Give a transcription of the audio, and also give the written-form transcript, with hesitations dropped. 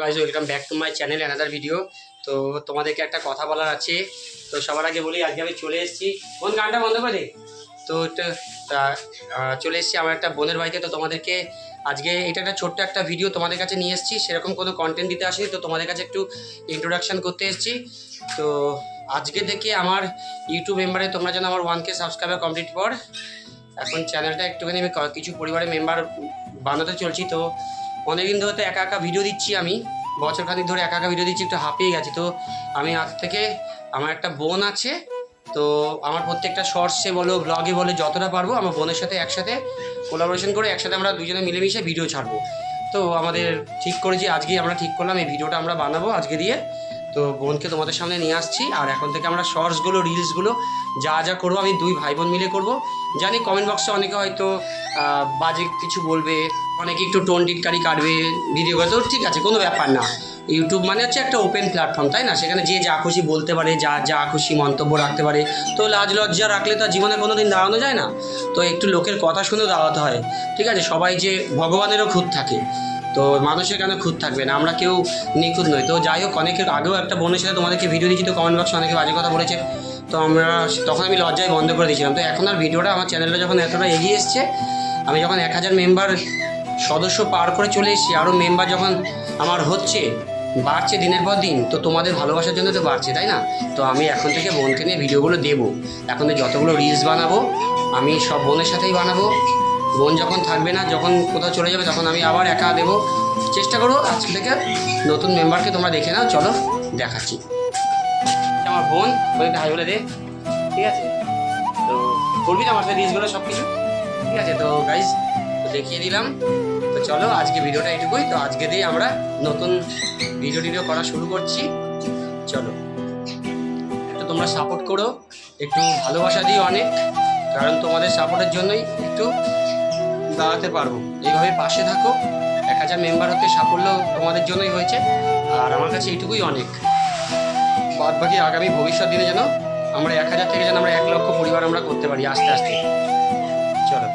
Guys welcome back to my channel another video. তো তোমাদেরকে একটা কথা বলার আছে। তো সবার আগে বলি, আজকে আমি চলে এসেছি, বোন গানটা বন্ধ করে দে। তো চলে এসেছি আমার একটা বোনের বাড়িতে। তো তোমাদেরকে আজকে এটা একটা ছোট্ট একটা ভিডিও তোমাদের কাছে নিয়ে এসেছি, সেরকম কোনো কন্টেন্ট দিতে আসিনি। তো তোমাদের কাছে একটু ইন্ট্রোডাকশান করতে এসেছি। তো আজকে থেকে আমার ইউটিউব মেম্বারে তোমরা যেন আমার 1K সাবস্ক্রাইবার কমপ্লিট পর এখন চ্যানেলটা একটুখানি আমি কিছু পরিবারের মেম্বার বানাতে চলছি। তো অনেকদিন ধরে তো একা একা ভিডিও দিচ্ছি, আমি বছরখানিক ধরে একা একা ভিডিও দিচ্ছি, একটু হাঁপিয়ে গেছি। তো আমি আজ থেকে, আমার একটা বোন আছে, তো আমার প্রত্যেকটা শর্টসে বলো ব্লগে বলে যতটা পারবো আমার বোনের সাথে একসাথে কোলাবোরেশন করে একসাথে আমরা দুজনে মিলেমিশে ভিডিও ছাড়বো। তো আমাদের ঠিক করেছি, আজকেই আমরা ঠিক করলাম এই ভিডিওটা আমরা বানাবো আজকে দিয়ে। তো বোনকে তোমাদের সামনে নিয়ে আসছি, আর এখন থেকে আমরা শর্টসগুলো রিলসগুলো যা যা করবো আমি দুই ভাই বোন মিলে করবো। জানি কমেন্ট বক্সে অনেকে হয়তো বাজে কিছু বলবে, অনেকে একটু টোন টিটকারি কাটবে ভিডিও করে, তো ঠিক আছে, কোনো ব্যাপার না। ইউটিউব মানে হচ্ছে একটা ওপেন প্ল্যাটফর্ম, তাই না? সেখানে যে যা খুশি বলতে পারে, যা খুশি মন্তব্য রাখতে পারে। তো লাজ লজ্জা রাখলে তো জীবনে কোনো দিন দাঁড়ানো যায় না। তো একটু লোকের কথা শুনেও দাঁড়াতে হয়, ঠিক আছে? সবাই যে ভগবানেরও খুঁত থাকে, তো মানুষের কেন খুঁত থাকবে না? আমরা কেউ নিখুঁত নই। তো যাই হোক, অনেকের আগেও একটা বোনের সাথে তোমাদেরকে ভিডিও দিচ্ছি, তো কমেন্ট বক্সে অনেকে বাজে কথা বলেছে। তো তখন আমি লজ্জায় বন্ধ করে দিয়েছিলাম। তো এখন আর ভিডিওটা, আমার চ্যানেলটা যখন এতটা এগিয়ে এসছে, আমি যখন 1000 মেম্বার সদস্য পার করে চলে এসেছি, আরও মেম্বার যখন আমার হচ্ছে, বাড়ছে দিনের পর দিন, তো তোমাদের ভালোবাসার জন্য তো বাড়ছে, তাই না? তো আমি এখন থেকে বোনকে নিয়ে ভিডিওগুলো দেবো। এখন যতগুলো রিলস বানাবো আমি সব বোনের সাথেই বানাবো। বোন যখন থাকবে না, যখন কোথাও চলে যাবে, তখন আমি আবার একা দেবো। চেষ্টা করবো আজকে থেকে নতুন মেম্বারকে তোমরা দেখে নাও। চলো দেখাচ্ছি। আমার বোন বলে হাই বলে দে, ঠিক আছে? তো করবি না আমার সাথে রিলসগুলো সব কিছু, ঠিক আছে? তো গাইজ, তো দেখিয়ে দিলাম। তো চলো আজকে ভিডিওটা এটুকুই। তো আজকে দিয়ে আমরা নতুন ভিডিও করা শুরু করছি। চলো একটু তোমরা সাপোর্ট করো, একটু ভালোবাসা দিও অনেক, কারণ তোমাদের সাপোর্টের জন্যই একটু দাঁড়াতে পারবো। এইভাবে পাশে থাকো। 1000 মেম্বার হতে সাফল্য তোমাদের জন্যই হয়েছে, আর আমার কাছে এইটুকুই অনেক। বাদ বাকি আগামী ভবিষ্যৎ দিনে যেন আমরা 1000 থেকে যেন আমরা 1 লক্ষ পরিবার আমরা করতে পারি আস্তে আস্তে। চলো।